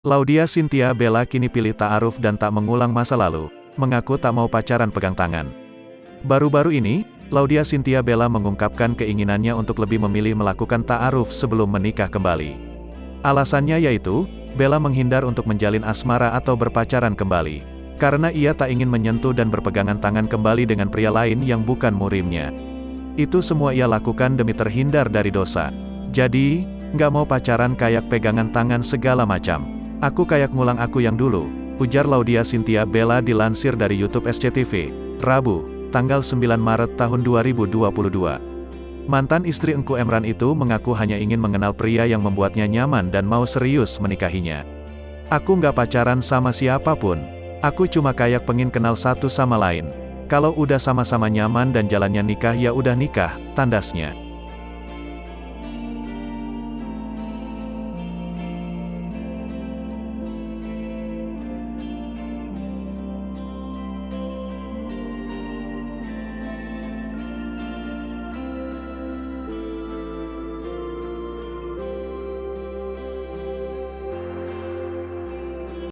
Laudya Chintya Bella kini pilih ta'aruf dan tak mengulang masa lalu, mengaku tak mau pacaran pegang tangan. Baru-baru ini, Laudya Chintya Bella mengungkapkan keinginannya untuk lebih memilih melakukan ta'aruf sebelum menikah kembali. Alasannya yaitu, Bella menghindar untuk menjalin asmara atau berpacaran kembali, karena ia tak ingin menyentuh dan berpegangan tangan kembali dengan pria lain yang bukan muhrimnya. Itu semua ia lakukan demi terhindar dari dosa. Jadi, nggak mau pacaran kayak pegangan tangan segala macam. Aku kayak ngulang aku yang dulu, ujar Laudya Chintya Bella dilansir dari YouTube SCTV, Rabu, tanggal 9 Maret tahun 2022. Mantan istri Engku Emran itu mengaku hanya ingin mengenal pria yang membuatnya nyaman dan mau serius menikahinya. Aku nggak pacaran sama siapapun, aku cuma kayak pengen kenal satu sama lain. Kalau udah sama-sama nyaman dan jalannya nikah ya udah nikah, tandasnya.